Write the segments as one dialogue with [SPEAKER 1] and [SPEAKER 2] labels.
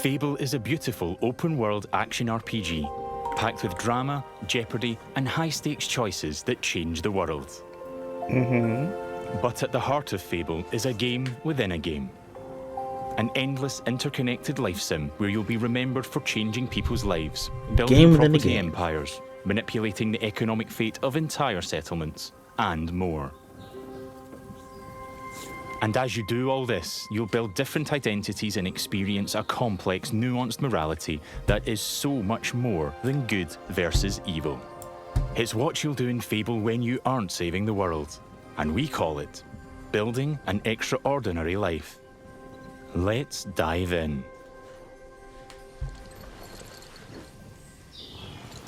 [SPEAKER 1] Fable is a beautiful open-world action RPG, packed with drama, jeopardy, and high-stakes choices that change the world. But at the heart of Fable is a game within a game. An endless, interconnected life sim where you'll be remembered for changing people's lives, building property empires, manipulating the economic fate of entire settlements, and more. And as you do all this, you'll build different identities and experience a complex, nuanced morality that is so much more than good versus evil. It's what you'll do in Fable when you aren't saving the world, and we call it building an extraordinary life. Let's dive in.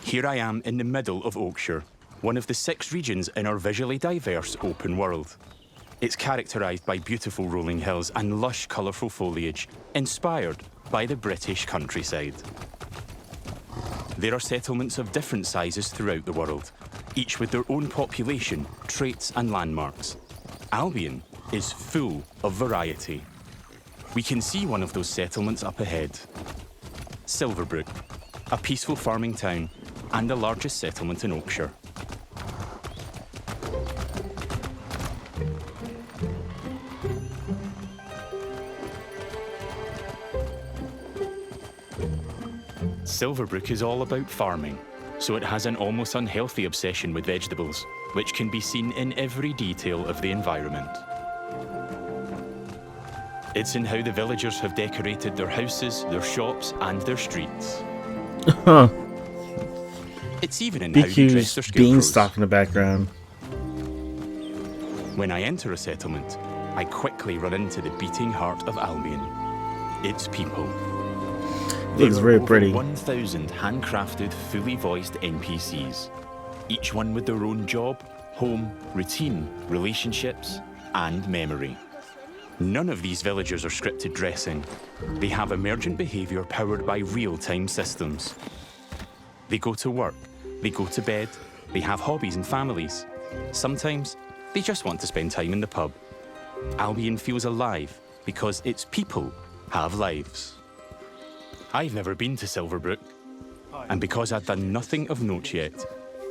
[SPEAKER 1] Here I am in the middle of Oakshire, one of the 6 regions in our visually diverse open world. It's characterised by beautiful rolling hills and lush, colourful foliage, inspired by the British countryside. There are settlements of different sizes throughout the world, each with their own population, traits and landmarks. Albion is full of variety. We can see one of those settlements up ahead. Silverbrook, a peaceful farming town and the largest settlement in Oakshire. Silverbrook is all about farming, so it has an almost unhealthy obsession with vegetables, which can be seen in every detail of the environment. It's in how the villagers have decorated their houses, their shops, and their streets. It's even in how they dress their scarecrows.
[SPEAKER 2] Beanstalk in the background.
[SPEAKER 1] When I enter a settlement, I quickly run into the beating heart of Albion. Its people.
[SPEAKER 2] Looks very pretty.
[SPEAKER 1] 1,000 handcrafted, fully voiced NPCs, each one with their own job, home, routine, relationships, and memory. None of these villagers are scripted dressing. They have emergent behaviour powered by real-time systems. They go to work, they go to bed, they have hobbies and families. Sometimes, they just want to spend time in the pub. Albion feels alive because its people have lives. I've never been to Silverbrook, and because I've done nothing of note yet,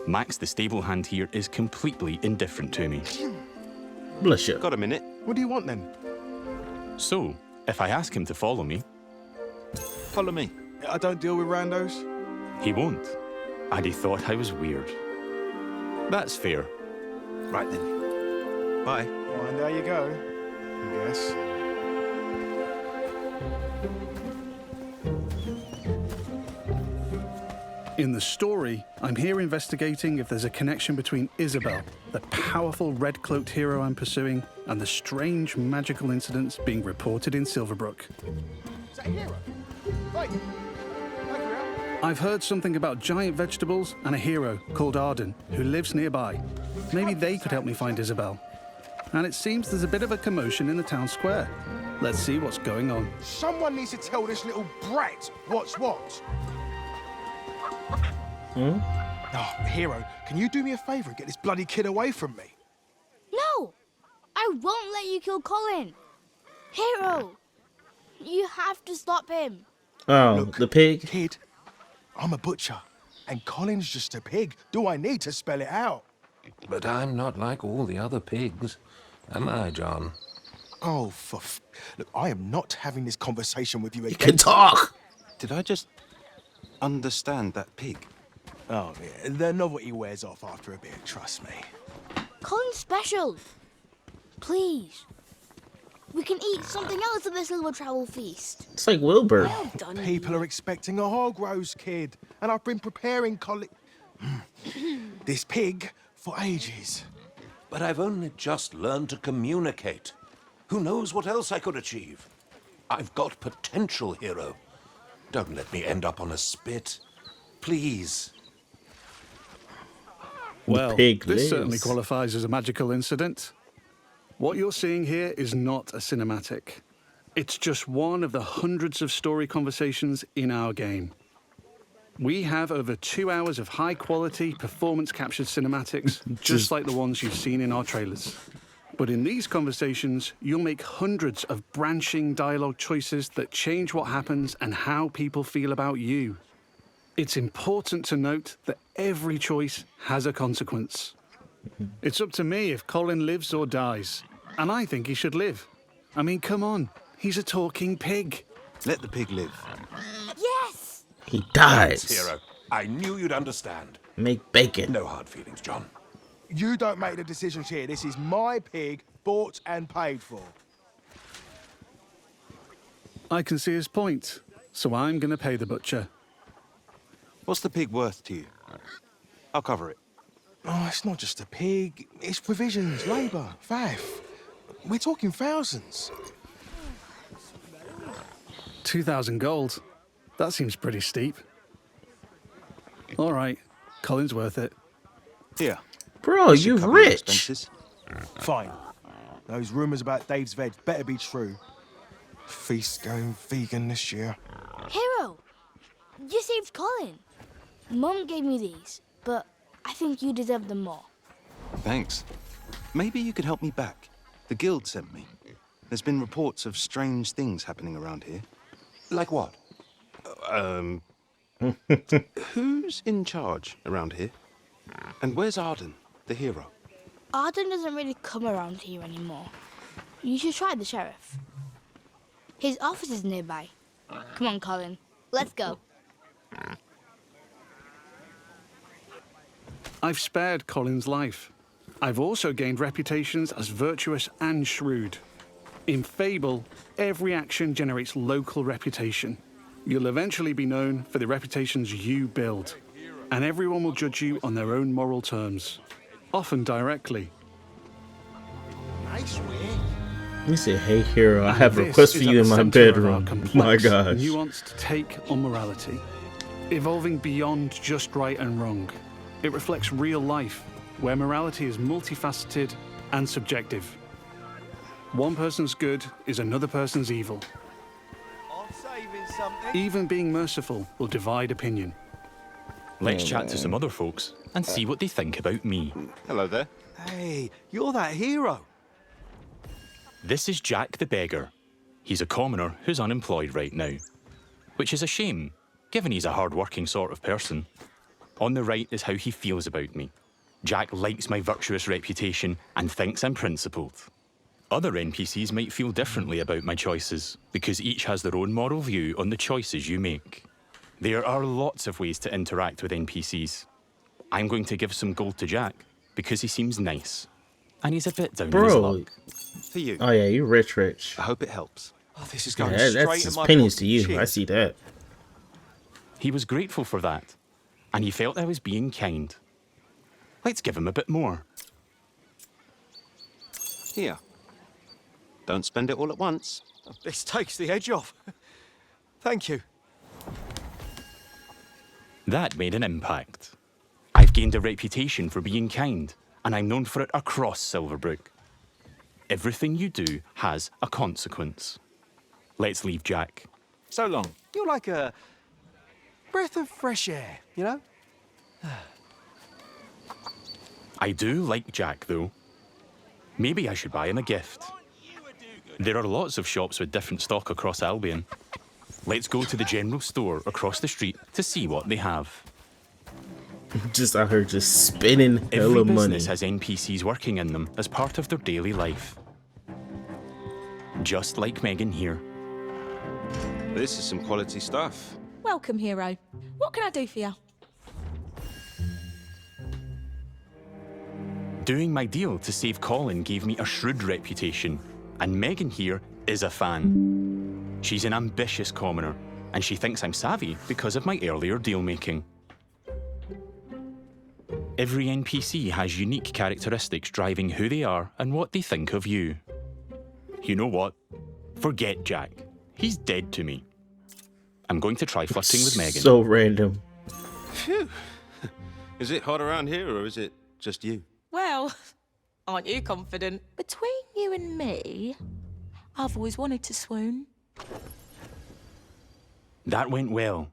[SPEAKER 1] Max the stable hand here is completely indifferent to me.
[SPEAKER 2] Bless you.
[SPEAKER 3] Got a minute? What do you want then?
[SPEAKER 1] So, if I ask him to follow me...
[SPEAKER 3] Follow me. I don't deal with randos.
[SPEAKER 1] He won't, and he thought I was weird. That's fair.
[SPEAKER 3] Right then. Bye.
[SPEAKER 4] Well, and there you go, I guess. In the story, I'm here investigating if there's a connection between Isabel, the powerful red-cloaked hero I'm pursuing, and the strange magical incidents being reported in Silverbrook.
[SPEAKER 5] Is that a hero? Right.
[SPEAKER 4] I've heard something about giant vegetables and a hero called Arden, who lives nearby. Maybe they could help me find Isabel. And it seems there's a bit of a commotion in the town square. Let's see what's going on.
[SPEAKER 5] Someone needs to tell this little brat what's what.
[SPEAKER 4] Oh, hero, can you do me a favour and get this bloody kid away from me?
[SPEAKER 6] No! I won't let you kill Colin! Hero! You have to stop him.
[SPEAKER 2] Oh,
[SPEAKER 4] Look,
[SPEAKER 2] the pig?
[SPEAKER 4] Kid, I'm a butcher, and Colin's just a pig. Do I need to spell it out?
[SPEAKER 7] But I'm not like all the other pigs, am I, John?
[SPEAKER 4] Oh, Look, I am not having this conversation with you again.
[SPEAKER 2] You can talk!
[SPEAKER 3] Did I just understand that pig?
[SPEAKER 4] Oh, yeah, the novelty wears off after a bit, trust me.
[SPEAKER 6] Colin's special. Please. We can eat something else at this little travel feast.
[SPEAKER 2] It's like Wilbur.
[SPEAKER 6] Well done.
[SPEAKER 4] People are expecting a hog roast, kid, and I've been preparing this pig for ages.
[SPEAKER 7] But I've only just learned to communicate. Who knows what else I could achieve? I've got potential, hero. Don't let me end up on a spit. Please.
[SPEAKER 4] Well,
[SPEAKER 2] pig
[SPEAKER 4] this
[SPEAKER 2] lives.
[SPEAKER 4] certainly qualifies as a magical incident. What you're seeing here is not a cinematic. It's just one of the hundreds of story conversations in our game. We have over 2 hours of high-quality, performance-captured cinematics, just like the ones you've seen in our trailers. But in these conversations, you'll make hundreds of branching dialogue choices that change what happens and how people feel about you. It's important to note that every choice has a consequence. It's up to me if Colin lives or dies, and I think he should live. I mean, come on, he's a talking pig.
[SPEAKER 3] Let the pig live.
[SPEAKER 6] Yes!
[SPEAKER 2] He dies.
[SPEAKER 7] Hero, I knew you'd understand.
[SPEAKER 2] Make bacon.
[SPEAKER 7] No hard feelings, John.
[SPEAKER 5] You don't make the decisions here. This is my pig, bought and paid for.
[SPEAKER 4] I can see his point, so I'm going to pay the butcher.
[SPEAKER 3] What's the pig worth to you? I'll cover it.
[SPEAKER 5] Oh, it's not just a pig. It's provisions, labour, faff. We're talking thousands.
[SPEAKER 4] 2,000 gold. That seems pretty steep. All right, Colin's worth it.
[SPEAKER 3] Here.
[SPEAKER 2] Bro,
[SPEAKER 3] this should
[SPEAKER 2] you
[SPEAKER 3] cover your
[SPEAKER 2] rich.
[SPEAKER 3] expenses.
[SPEAKER 5] Fine. Those rumours about Dave's veg better be true. Feast going vegan this year.
[SPEAKER 6] Hero! You saved Colin. Mum gave me these, but I think you deserve them more.
[SPEAKER 3] Thanks. Maybe you could help me back. The guild sent me. There's been reports of strange things happening around here.
[SPEAKER 7] Like what?
[SPEAKER 3] Who's in charge around here? And where's Arden, the hero?
[SPEAKER 6] Arden doesn't really come around here anymore. You should try the sheriff. His office is nearby. Come on, Colin. Let's go.
[SPEAKER 4] I've spared Colin's life. I've also gained reputations as virtuous and shrewd. In Fable, every action generates local reputation. You'll eventually be known for the reputations you build, and everyone will judge you on their own moral terms, often directly.
[SPEAKER 5] Nice way.
[SPEAKER 2] He said, "Hey, hero, I
[SPEAKER 4] And
[SPEAKER 2] have a
[SPEAKER 4] this
[SPEAKER 2] request for
[SPEAKER 4] is at
[SPEAKER 2] you
[SPEAKER 4] the
[SPEAKER 2] in my
[SPEAKER 4] centre of our
[SPEAKER 2] bedroom."
[SPEAKER 4] complex,
[SPEAKER 2] My gosh.
[SPEAKER 4] nuanced take on morality, evolving beyond just right and wrong. It reflects real life, where morality is multifaceted and subjective. One person's good is another person's evil.
[SPEAKER 5] I'm saving something.
[SPEAKER 4] Even being merciful will divide opinion.
[SPEAKER 1] Let's chat to some other folks and see what they think about me.
[SPEAKER 3] Hello there.
[SPEAKER 5] Hey, you're that hero.
[SPEAKER 1] This is Jack the Beggar. He's a commoner who's unemployed right now, which is a shame, given he's a hard-working sort of person. On the right is how he feels about me. Jack likes my virtuous reputation and thinks I'm principled. Other NPCs might feel differently about my choices, because each has their own moral view on the choices you make. There are lots of ways to interact with NPCs. I'm going to give some gold to Jack, because he seems nice. And he's a bit down on his
[SPEAKER 2] Bro.
[SPEAKER 1] luck.
[SPEAKER 3] For you.
[SPEAKER 2] Oh yeah, you rich.
[SPEAKER 3] I hope it helps.
[SPEAKER 5] Oh, this is
[SPEAKER 2] Yeah,
[SPEAKER 5] going
[SPEAKER 2] that's
[SPEAKER 5] straight in
[SPEAKER 2] just
[SPEAKER 5] my
[SPEAKER 2] pennies
[SPEAKER 5] pocket.
[SPEAKER 2] to you. I
[SPEAKER 5] Cheers.
[SPEAKER 2] see that.
[SPEAKER 1] He was grateful for that, and he felt I was being kind. Let's give him a bit more.
[SPEAKER 3] Here. Don't spend it all at once.
[SPEAKER 5] This takes the edge off. Thank you.
[SPEAKER 1] That made an impact. I've gained a reputation for being kind, and I'm known for it across Silverbrook. Everything you do has a consequence. Let's leave Jack.
[SPEAKER 5] So long. You're like a breath of fresh air, you know?
[SPEAKER 1] I do like Jack, though. Maybe I should buy him a gift. There are lots of shops with different stock across Albion. Let's go to the general store across the street to see what they have.
[SPEAKER 2] Just out here, just spending
[SPEAKER 1] Every
[SPEAKER 2] hella money.
[SPEAKER 1] business has NPCs working in them as part of their daily life. Just like Megan here.
[SPEAKER 3] This is some quality stuff.
[SPEAKER 8] Welcome, hero. What can I do for you?
[SPEAKER 1] Doing my deal to save Colin gave me a shrewd reputation, and Megan here is a fan. She's an ambitious commoner, and she thinks I'm savvy because of my earlier deal-making. Every NPC has unique characteristics driving who they are and what they think of you. You know what? Forget Jack. He's dead to me. I'm going to try flirting with Megan.
[SPEAKER 2] So random.
[SPEAKER 3] Phew. Is it hot around here, or is it just you?
[SPEAKER 8] Well, aren't you confident? Between you and me, I've always wanted to swoon.
[SPEAKER 1] That went well.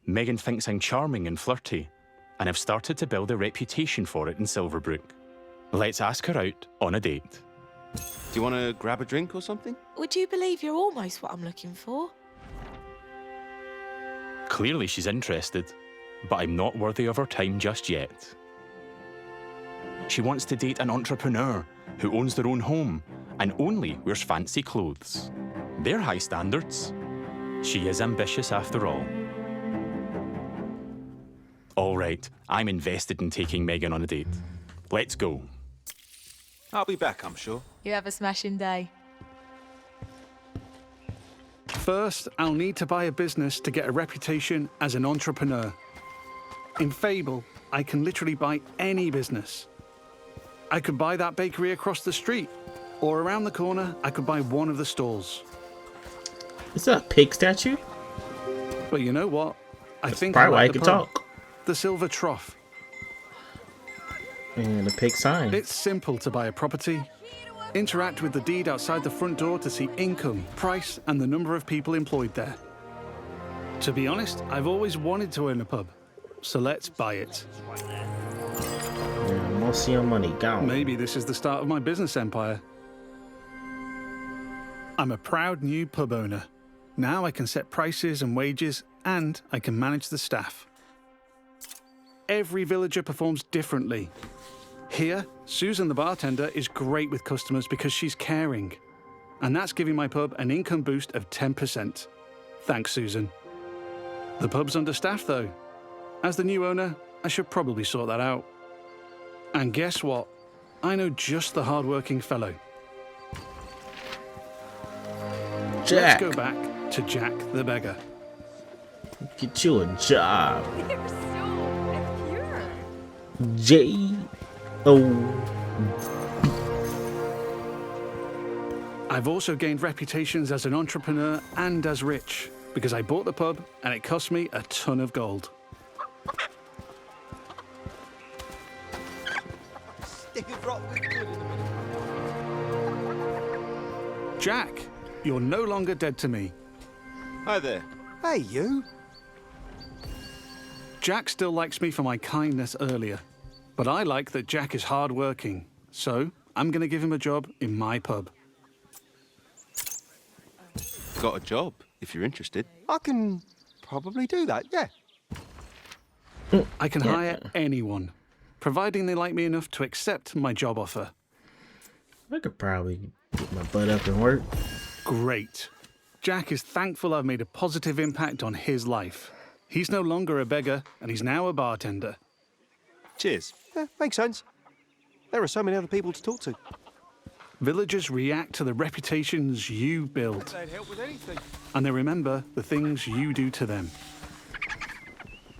[SPEAKER 1] Megan thinks I'm charming and flirty, and I've started to build a reputation for it in Silverbrook. Let's ask her out on a date.
[SPEAKER 3] Do you want to grab a drink or something?
[SPEAKER 8] Would you believe you're almost what I'm looking for?
[SPEAKER 1] Clearly she's interested, but I'm not worthy of her time just yet. She wants to date an entrepreneur who owns their own home and only wears fancy clothes. They're high standards. She is ambitious after all. All right, I'm invested in taking Megan on a date. Let's go.
[SPEAKER 3] I'll be back, I'm sure.
[SPEAKER 8] You have a smashing day.
[SPEAKER 4] First, I'll need to buy a business to get a reputation as an entrepreneur. In Fable, I can literally buy any business. I could buy that bakery across the street, or around the corner, I could buy one of the stalls.
[SPEAKER 2] Is that a pig statue?
[SPEAKER 4] But you know what? I think
[SPEAKER 2] Probably why I
[SPEAKER 4] like the
[SPEAKER 2] can
[SPEAKER 4] pub.
[SPEAKER 2] talk.
[SPEAKER 4] The Silver Trough.
[SPEAKER 2] And a pig sign.
[SPEAKER 4] It's simple to buy a property. Interact with the deed outside the front door to see income, price, and the number of people employed there. To be honest, I've always wanted to own a pub, so let's buy it.
[SPEAKER 2] Yeah, most of your money gone.
[SPEAKER 4] Maybe this is the start of my business empire. I'm a proud new pub owner. Now I can set prices and wages, and I can manage the staff. Every villager performs differently. Here, Susan the bartender is great with customers because she's caring. And that's giving my pub an income boost of 10%. Thanks, Susan. The pub's understaffed though. As the new owner, I should probably sort that out. And guess what? I know just the hard-working fellow.
[SPEAKER 2] Jack.
[SPEAKER 4] Let's go back to Jack the beggar.
[SPEAKER 2] Get you a job.
[SPEAKER 9] You're so pure.
[SPEAKER 2] J-O.
[SPEAKER 4] I've also gained reputations as an entrepreneur and as rich because I bought the pub and it cost me a ton of gold. Jack, you're no longer dead to me.
[SPEAKER 3] Hi there.
[SPEAKER 5] Hey, you.
[SPEAKER 4] Jack still likes me for my kindness earlier, but I like that Jack is hardworking, so I'm going to give him a job in my pub.
[SPEAKER 3] Got a job, if you're interested.
[SPEAKER 5] I can probably do that, yeah.
[SPEAKER 4] I can hire anyone, providing they like me enough to accept my job offer.
[SPEAKER 2] I could probably get my butt up and work.
[SPEAKER 4] Great. Jack is thankful I've made a positive impact on his life. He's no longer a beggar, and he's now a bartender.
[SPEAKER 3] Cheers.
[SPEAKER 5] Yeah, makes sense. There are so many other people to talk to.
[SPEAKER 4] Villagers react to the reputations you build,
[SPEAKER 5] They'd help with anything.
[SPEAKER 4] and they remember the things you do to them.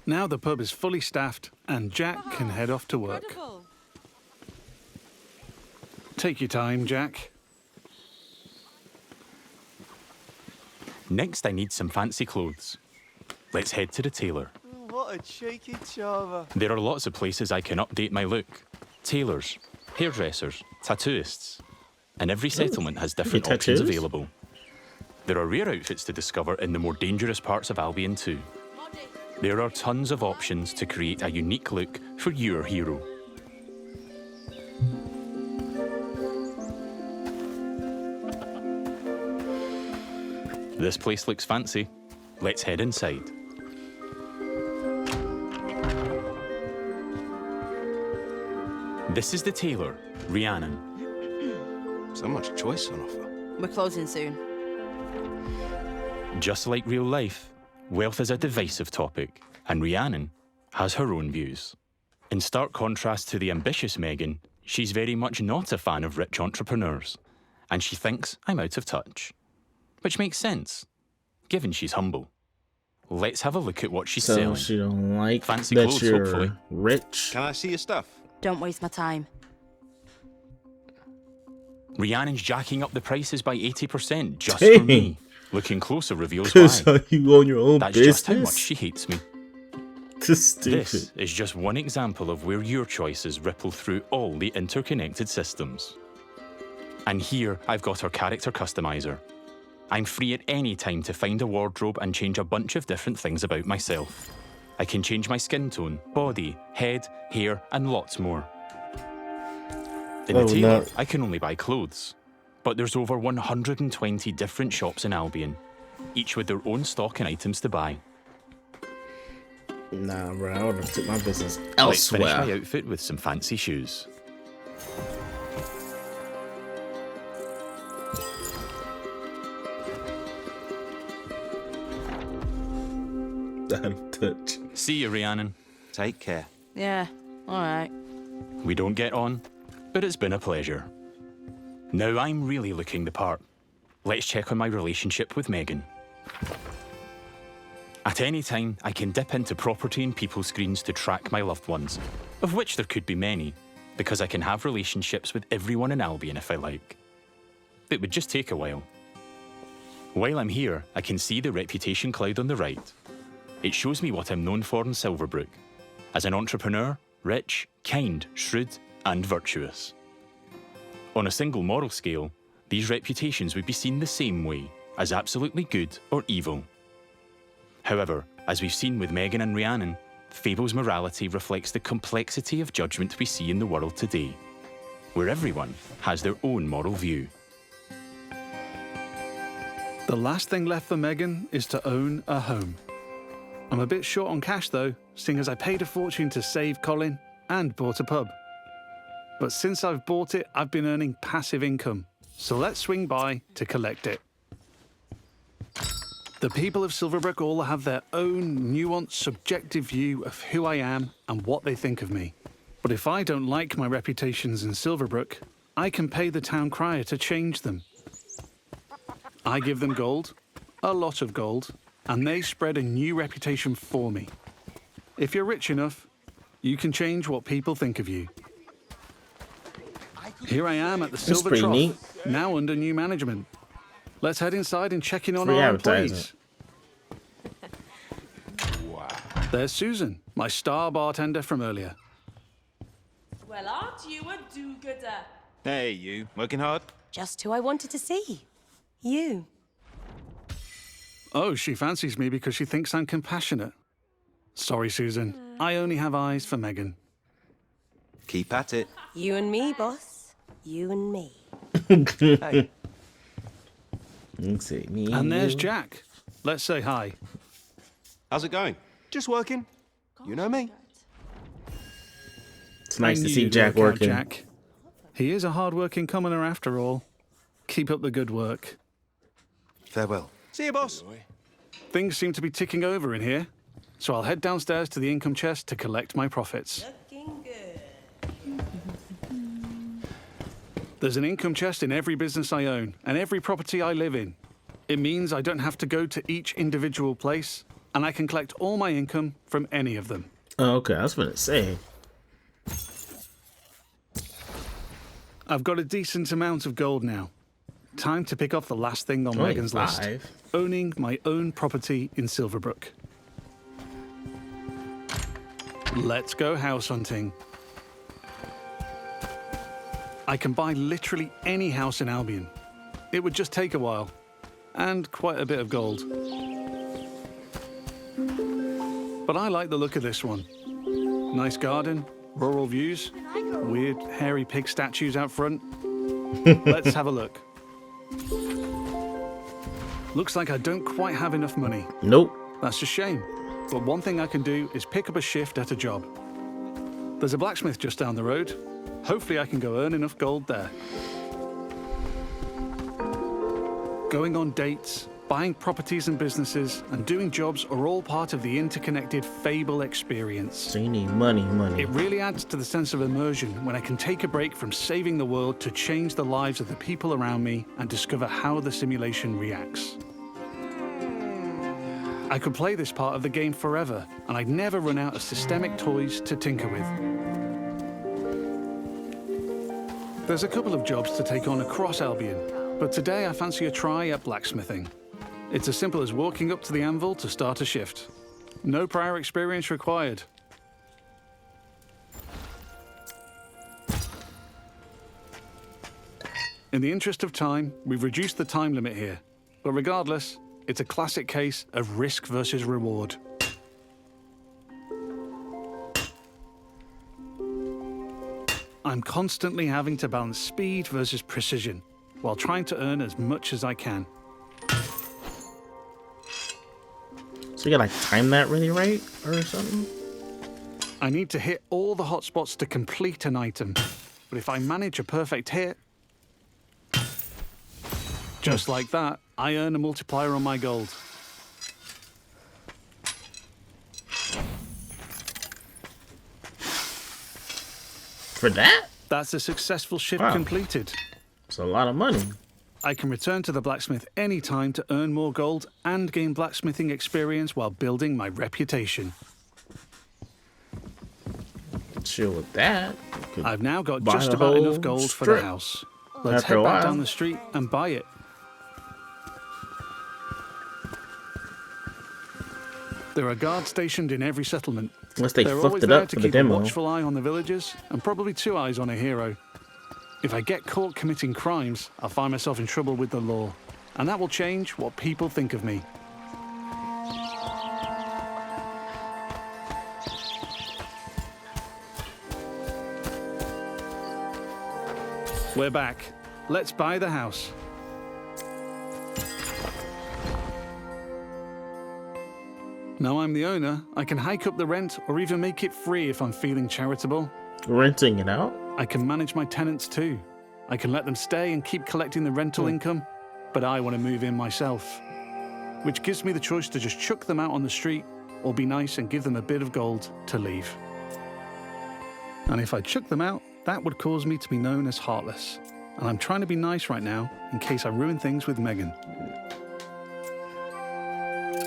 [SPEAKER 4] Now the pub is fully staffed, and Jack can head off to work.
[SPEAKER 9] Incredible.
[SPEAKER 4] Take your time, Jack.
[SPEAKER 1] Next, I need some fancy clothes. Let's head to the tailor.
[SPEAKER 5] What a cheeky chava.
[SPEAKER 1] There are lots of places I can update my look. Tailors, hairdressers, tattooists. And every settlement has different
[SPEAKER 2] get
[SPEAKER 1] options
[SPEAKER 2] tattoos?
[SPEAKER 1] available. There are rare outfits to discover in the more dangerous parts of Albion too. There are tons of options to create a unique look for your hero. This place looks fancy. Let's head inside. This is the tailor, Rhiannon.
[SPEAKER 3] So much choice on offer.
[SPEAKER 9] We're closing soon.
[SPEAKER 1] Just like real life, wealth is a divisive topic, and Rhiannon has her own views. In stark contrast to the ambitious Megan, she's very much not a fan of rich entrepreneurs, and she thinks I'm out of touch. Which makes sense, given she's humble. Let's have a look at what she's
[SPEAKER 2] So
[SPEAKER 1] selling.
[SPEAKER 2] she don't like
[SPEAKER 1] Fancy
[SPEAKER 2] that
[SPEAKER 1] clothes,
[SPEAKER 2] you're
[SPEAKER 1] hopefully.
[SPEAKER 2] rich.
[SPEAKER 3] Can I see your stuff?
[SPEAKER 9] Don't waste my time.
[SPEAKER 1] Rhiannon's jacking up the prices by 80% just
[SPEAKER 2] Hey.
[SPEAKER 1] for me. Looking closer reveals
[SPEAKER 2] Because
[SPEAKER 1] why.
[SPEAKER 2] you own your own
[SPEAKER 1] That's
[SPEAKER 2] business.
[SPEAKER 1] just how much she hates me.
[SPEAKER 2] Just stupid.
[SPEAKER 1] This is just one example of where your choices ripple through all the interconnected systems. And here I've got our character customizer. I'm free at any time to find a wardrobe and change a bunch of different things about myself. I can change my skin tone, body, head, hair, and lots more. In the
[SPEAKER 2] Oh,
[SPEAKER 1] tailor,
[SPEAKER 2] no.
[SPEAKER 1] I can only buy clothes. But there's over 120 different shops in Albion, each with their own stock and items to buy.
[SPEAKER 2] Nah, bro, I would have took my business
[SPEAKER 1] Let's finish
[SPEAKER 2] elsewhere.
[SPEAKER 1] my outfit with some fancy shoes.
[SPEAKER 2] Damn touch.
[SPEAKER 1] See you, Rhiannon.
[SPEAKER 3] Take care.
[SPEAKER 9] Yeah, all right.
[SPEAKER 1] We don't get on, but it's been a pleasure. Now I'm really looking the part. Let's check on my relationship with Megan. At any time, I can dip into property and people screens to track my loved ones, of which there could be many, because I can have relationships with everyone in Albion if I like. It would just take a while. While I'm here, I can see the reputation cloud on the right. It shows me what I'm known for in Silverbrook, as an entrepreneur, rich, kind, shrewd, and virtuous. On a single moral scale, these reputations would be seen the same way, as absolutely good or evil. However, as we've seen with Megan and Rhiannon, Fable's morality reflects the complexity of judgment we see in the world today, where everyone has their own moral view.
[SPEAKER 4] The last thing left for Megan is to own a home. I'm a bit short on cash though, seeing as I paid a fortune to save Colin and bought a pub. But since I've bought it, I've been earning passive income, so let's swing by to collect it. The people of Silverbrook all have their own nuanced, subjective view of who I am and what they think of me. But if I don't like my reputations in Silverbrook, I can pay the town crier to change them. I give them gold, a lot of gold, and they spread a new reputation for me. If you're rich enough, you can change what people think of you. Here I am at the Silver
[SPEAKER 2] pretty
[SPEAKER 4] Trough,
[SPEAKER 2] neat.
[SPEAKER 4] now under new management. Let's head inside and check in on
[SPEAKER 2] Free
[SPEAKER 4] our
[SPEAKER 2] advertising.
[SPEAKER 4] employees. There's Susan, my star bartender from earlier.
[SPEAKER 10] Well, aren't you a do-gooder?
[SPEAKER 3] Hey, you. Working hard?
[SPEAKER 10] Just who I wanted to see. You.
[SPEAKER 4] Oh, she fancies me because she thinks I'm compassionate. Sorry, Susan. I only have eyes for Megan.
[SPEAKER 3] Keep at it.
[SPEAKER 10] You and me, boss. You and me.
[SPEAKER 3] Hey.
[SPEAKER 2] Let's see, me
[SPEAKER 4] And there's
[SPEAKER 2] you.
[SPEAKER 4] Jack. Let's say hi.
[SPEAKER 5] How's it going? Just working. You know me.
[SPEAKER 2] It's nice
[SPEAKER 4] I
[SPEAKER 2] to
[SPEAKER 4] knew
[SPEAKER 2] see
[SPEAKER 4] you'd
[SPEAKER 2] Jack
[SPEAKER 4] work out,
[SPEAKER 2] working.
[SPEAKER 4] Jack. He is a hard-working commoner after all. Keep up the good work.
[SPEAKER 3] Farewell.
[SPEAKER 5] See you, boss.
[SPEAKER 4] Things seem to be ticking over in here, so I'll head downstairs to the income chest to collect my profits.
[SPEAKER 10] Looking good.
[SPEAKER 4] There's an income chest in every business I own and every property I live in. It means I don't have to go to each individual place, and I can collect all my income from any of them.
[SPEAKER 2] Oh, okay, I was gonna say.
[SPEAKER 4] I've got a decent amount of gold now. Time to pick off the last thing on Megan's list.
[SPEAKER 2] 25.
[SPEAKER 4] Owning my own property in Silverbrook. Let's go house hunting. I can buy literally any house in Albion. It would just take a while, and quite a bit of gold. But I like the look of this one. Nice garden, rural views, weird hairy pig statues out front. Let's have a look. Looks like I don't quite have enough money.
[SPEAKER 2] Nope.
[SPEAKER 4] That's a shame. But one thing I can do is pick up a shift at a job. There's a blacksmith just down the road. Hopefully I can go earn enough gold there. Going on dates, buying properties and businesses, and doing jobs are all part of the interconnected Fable experience.
[SPEAKER 2] So you need money, money.
[SPEAKER 4] It really adds to the sense of immersion when I can take a break from saving the world to change the lives of the people around me and discover how the simulation reacts. I could play this part of the game forever, and I'd never run out of systemic toys to tinker with. There's a couple of jobs to take on across Albion, but today I fancy a try at blacksmithing. It's as simple as walking up to the anvil to start a shift. No prior experience required. In the interest of time, we've reduced the time limit here. But regardless, it's a classic case of risk versus reward. I'm constantly having to balance speed versus precision. while trying to earn as much as I can.
[SPEAKER 2] So you gotta like time that really right or something?
[SPEAKER 4] I need to hit all the hotspots to complete an item. But if I manage a perfect hit, just like that, I earn a multiplier on my gold.
[SPEAKER 2] For that?
[SPEAKER 4] That's a successful shift
[SPEAKER 2] Wow.
[SPEAKER 4] completed.
[SPEAKER 2] It's a lot of money.
[SPEAKER 4] I can return to the blacksmith anytime to earn more gold and gain blacksmithing experience while building my reputation.
[SPEAKER 2] Chill with that. Could
[SPEAKER 4] I've now got
[SPEAKER 2] buy
[SPEAKER 4] just
[SPEAKER 2] the
[SPEAKER 4] about
[SPEAKER 2] whole
[SPEAKER 4] enough gold for
[SPEAKER 2] strip.
[SPEAKER 4] the house. Let's
[SPEAKER 2] After a
[SPEAKER 4] head back
[SPEAKER 2] while.
[SPEAKER 4] down the street and buy it. There are guards stationed in every settlement.
[SPEAKER 2] Unless they
[SPEAKER 4] They're
[SPEAKER 2] fluffed
[SPEAKER 4] always
[SPEAKER 2] it
[SPEAKER 4] there
[SPEAKER 2] up
[SPEAKER 4] to
[SPEAKER 2] for the
[SPEAKER 4] keep a
[SPEAKER 2] demo.
[SPEAKER 4] watchful eye on the villagers and probably 2 eyes on a hero. If I get caught committing crimes, I'll find myself in trouble with the law. And that will change what people think of me. We're back. Let's buy the house. Now I'm the owner, I can hike up the rent or even make it free if I'm feeling charitable.
[SPEAKER 2] Renting it out?
[SPEAKER 4] I can manage my tenants too. I can let them stay and keep collecting the rental income, but I want to move in myself. Which gives me the choice to just chuck them out on the street or be nice and give them a bit of gold to leave. And if I chuck them out, that would cause me to be known as heartless. And I'm trying to be nice right now in case I ruin things with Megan.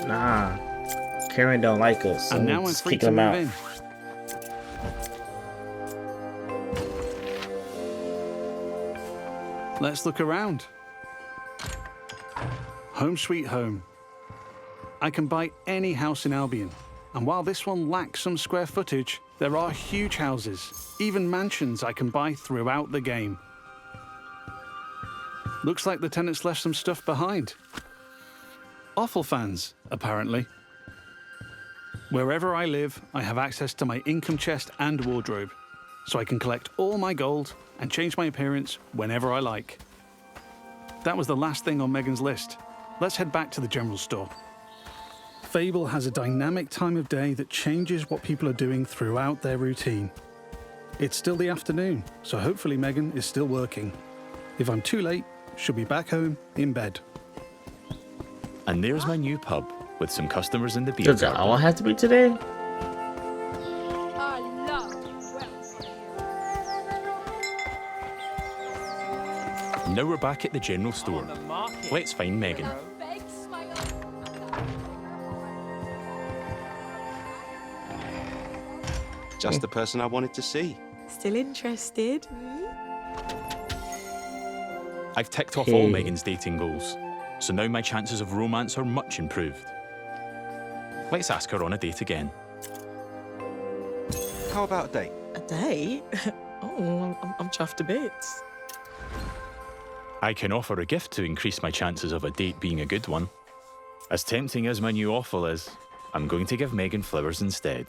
[SPEAKER 2] Nah. Karen don't like us, so
[SPEAKER 4] And now I'm
[SPEAKER 2] just
[SPEAKER 4] free
[SPEAKER 2] kick
[SPEAKER 4] to
[SPEAKER 2] them
[SPEAKER 4] move
[SPEAKER 2] out.
[SPEAKER 4] in. Let's look around. Home sweet home. I can buy any house in Albion. And while this one lacks some square footage, there are huge houses, even mansions I can buy throughout the game. Looks like the tenants left some stuff behind. Awful fans, apparently. Wherever I live, I have access to my income chest and wardrobe, so I can collect all my gold and change my appearance whenever I like. That was the last thing on Megan's list. Let's head back to the general store. Fable has a dynamic time of day that changes what people are doing throughout their routine. It's still the afternoon, so hopefully Megan is still working. If I'm too late, she'll be back home in bed.
[SPEAKER 1] And there's my new pub with some customers in the beer
[SPEAKER 2] Does it
[SPEAKER 1] garden.
[SPEAKER 2] all have to be today?
[SPEAKER 10] I love well.
[SPEAKER 1] Now we're back at the general store. Let's find Megan.
[SPEAKER 10] Big smile.
[SPEAKER 3] Just the person I wanted to see.
[SPEAKER 8] Still interested?
[SPEAKER 1] I've ticked off all
[SPEAKER 2] Hey.
[SPEAKER 1] Megan's dating goals, so now my chances of romance are much improved. Let's ask her on a date again.
[SPEAKER 3] How about a date?
[SPEAKER 8] A date? Oh, I'm chuffed to bits.
[SPEAKER 1] I can offer a gift to increase my chances of a date being a good one. As tempting as my new offer is, I'm going to give Megan flowers instead.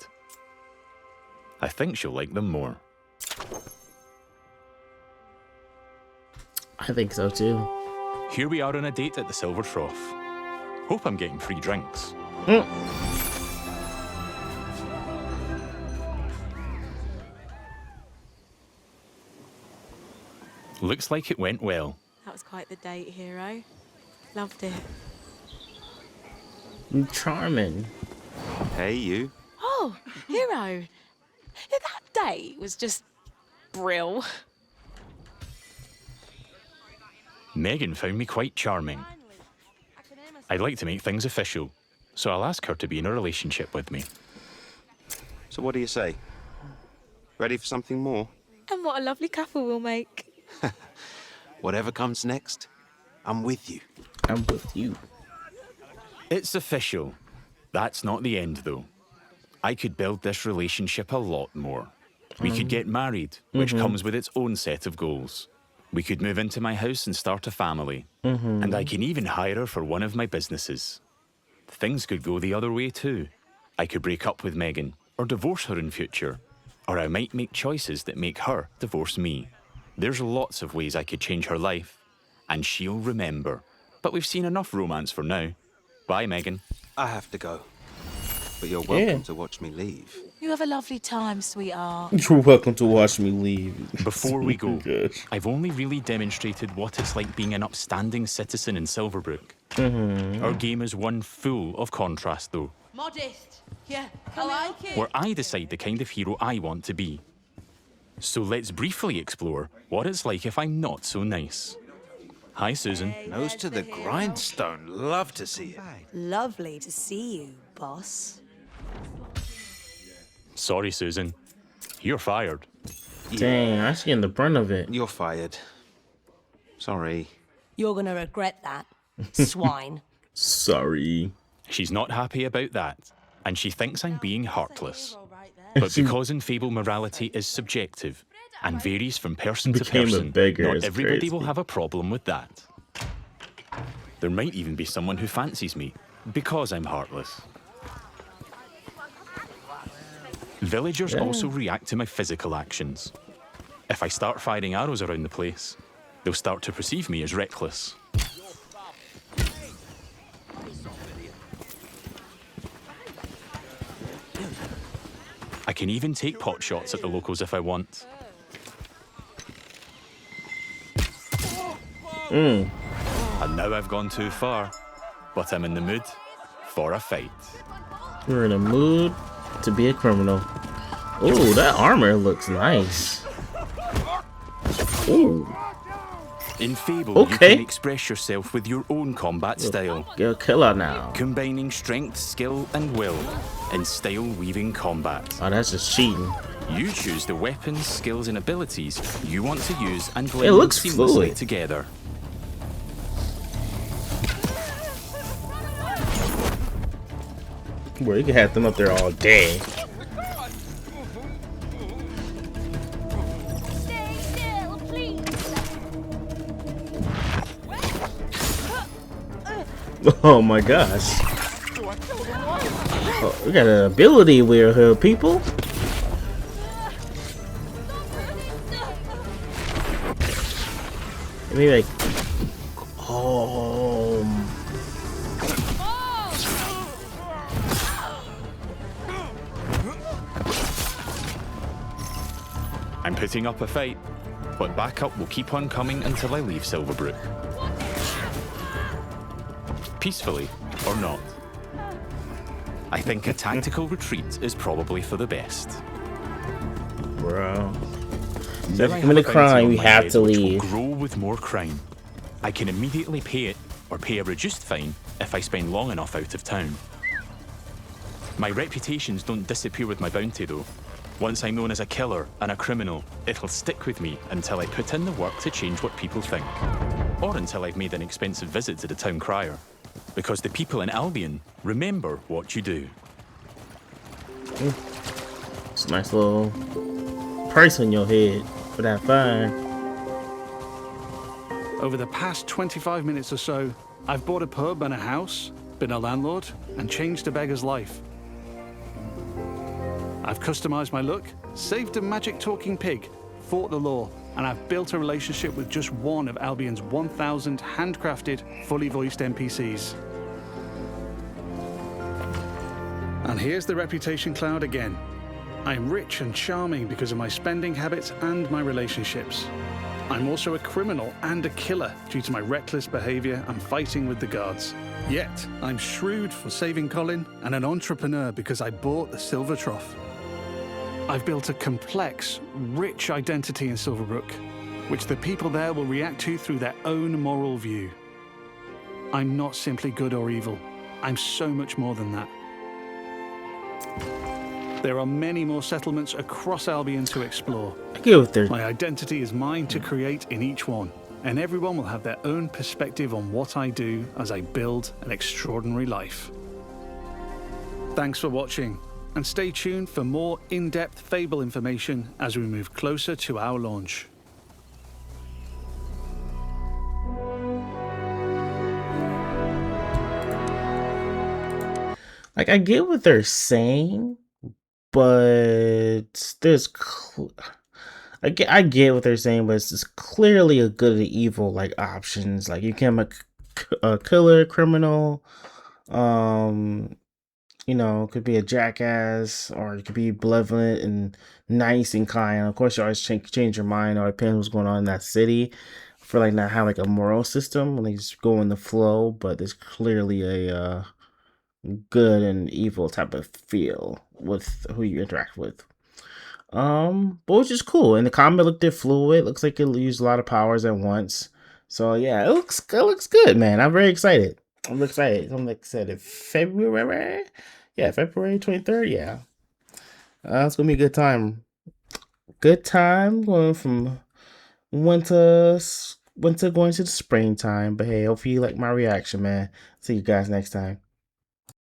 [SPEAKER 1] I think she'll like them more.
[SPEAKER 2] I think so too.
[SPEAKER 1] Here we are on a date at the Silver Trough. Hope I'm getting free drinks. Looks like it went well.
[SPEAKER 8] That was quite the date, hero. Loved it.
[SPEAKER 2] Charming.
[SPEAKER 3] Hey, you.
[SPEAKER 8] Oh, hero. Yeah, that date was just brill.
[SPEAKER 1] Megan found me quite charming. I'd like to make things official, so I'll ask her to be in a relationship with me.
[SPEAKER 3] So what do you say? Ready for something more?
[SPEAKER 8] And what a lovely couple we'll make.
[SPEAKER 3] Whatever comes next, I'm with you.
[SPEAKER 2] I'm with you.
[SPEAKER 1] It's official. That's not the end, though. I could build this relationship a lot more. We could get married, which comes with its own set of goals. We could move into my house and start a family. And I can even hire her for one of my businesses. Things could go the other way too. I could break up with Megan, or divorce her in future. Or I might make choices that make her divorce me. There's lots of ways I could change her life. and she'll remember. But we've seen enough romance for now. Bye, Megan.
[SPEAKER 3] I have to go. But you're welcome to watch me leave.
[SPEAKER 8] You have a lovely time, sweetheart.
[SPEAKER 2] You're welcome to watch me leave.
[SPEAKER 1] Before we go,
[SPEAKER 2] Gosh.
[SPEAKER 1] I've only really demonstrated what it's like being an upstanding citizen in Silverbrook. Our game is one full of contrast, though,
[SPEAKER 10] Modest. Yeah, I like it.
[SPEAKER 1] where I decide the kind of hero I want to be. So let's briefly explore what it's like if I'm not so nice. Hi, Susan.
[SPEAKER 3] Nose to the grindstone. Love to see it.
[SPEAKER 11] Lovely to see you, boss.
[SPEAKER 1] Sorry, Susan. You're fired.
[SPEAKER 2] Dang, I see in the brunt of it.
[SPEAKER 3] You're fired. Sorry.
[SPEAKER 11] You're gonna regret that, swine.
[SPEAKER 2] Sorry.
[SPEAKER 1] She's not happy about that, and she thinks I'm being heartless. But because in Fable morality is subjective and varies from person to
[SPEAKER 2] Became a
[SPEAKER 1] person,
[SPEAKER 2] beggar,
[SPEAKER 1] not
[SPEAKER 2] it's
[SPEAKER 1] everybody
[SPEAKER 2] crazy.
[SPEAKER 1] will have a problem with that. There might even be someone who fancies me because I'm heartless. Villagers also react to my physical actions. If I start firing arrows around the place, they'll start to perceive me as reckless. I can even take pot shots at the locals if I want. And now I've gone too far, but I'm in the mood for a fight.
[SPEAKER 2] You're in a mood to be a criminal. Oh, that armor looks nice. Ooh.
[SPEAKER 1] In Fable,
[SPEAKER 2] Okay.
[SPEAKER 1] you can express yourself with your own combat style,
[SPEAKER 2] Get a killer now.
[SPEAKER 1] combining strength, skill, and will in style-weaving combat.
[SPEAKER 2] Oh, that's just cheating.
[SPEAKER 1] You choose the weapons, skills, and abilities you want to use and
[SPEAKER 2] It
[SPEAKER 1] blend them
[SPEAKER 2] looks
[SPEAKER 1] seamlessly
[SPEAKER 2] fluid.
[SPEAKER 1] together.
[SPEAKER 2] Boy, you can have them up there all day.
[SPEAKER 6] Stay still, please.
[SPEAKER 2] Oh my gosh. Oh, we got an ability wheel here, people. Maybe like, oh,
[SPEAKER 1] I'm putting up a fight, but backup will keep on coming until I leave Silverbrook. Peacefully or not. I think a tactical retreat is probably for the best.
[SPEAKER 2] bro.
[SPEAKER 1] Now
[SPEAKER 2] If
[SPEAKER 1] I
[SPEAKER 2] you commit a
[SPEAKER 1] have a bounty
[SPEAKER 2] crime,
[SPEAKER 1] on
[SPEAKER 2] you
[SPEAKER 1] my
[SPEAKER 2] have
[SPEAKER 1] head
[SPEAKER 2] to
[SPEAKER 1] which will
[SPEAKER 2] leave.
[SPEAKER 1] grow with more crime. I can immediately pay it or pay a reduced fine if I spend long enough out of town. My reputations don't disappear with my bounty though. Once I'm known as a killer and a criminal, it'll stick with me until I put in the work to change what people think. Or until I've made an expensive visit to the town crier. Because the people in Albion remember what you do.
[SPEAKER 2] It's a nice little price on your head for that fine.
[SPEAKER 4] Over the past 25 minutes or so, I've bought a pub and a house, been a landlord, and changed a beggar's life. I've customized my look, saved a magic talking pig, fought the law, and I've built a relationship with just one of Albion's 1,000 handcrafted, fully voiced NPCs. And here's the reputation cloud again. I'm rich and charming because of my spending habits and my relationships. I'm also a criminal and a killer due to my reckless behavior and fighting with the guards. Yet, I'm shrewd for saving Colin and an entrepreneur because I bought the Silver Trough. I've built a complex, rich identity in Silverbrook, which the people there will react to through their own moral view. I'm not simply good or evil. I'm so much more than that. There are many more settlements across Albion to explore.
[SPEAKER 2] I get what they're.
[SPEAKER 4] My identity is mine to create in each one, and everyone will have their own perspective on what I do as I build an extraordinary life. Thanks for watching, and stay tuned for more in-depth Fable information as we move closer to our launch.
[SPEAKER 2] Like, I get what they're saying, but there's I get what they're saying, but it's just clearly a good and evil like options. Like you can be a killer, criminal, you know, could be a jackass, or you could be benevolent and nice and kind. Of course, you always change your mind, or it depends what's going on in that city. I feel like not have like a moral system when they just go in the flow, but there's clearly a good and evil type of feel with who you interact with. But which is cool, and the combat looked fluid. Looks like it used a lot of powers at once. So yeah, it looks good, man. I'm very excited. I'm excited. I'm excited. February, yeah, February 23rd. Yeah, it's gonna be a good time. Good time going from winter going to the springtime. But hey, hopefully you like my reaction, man. See you guys next time.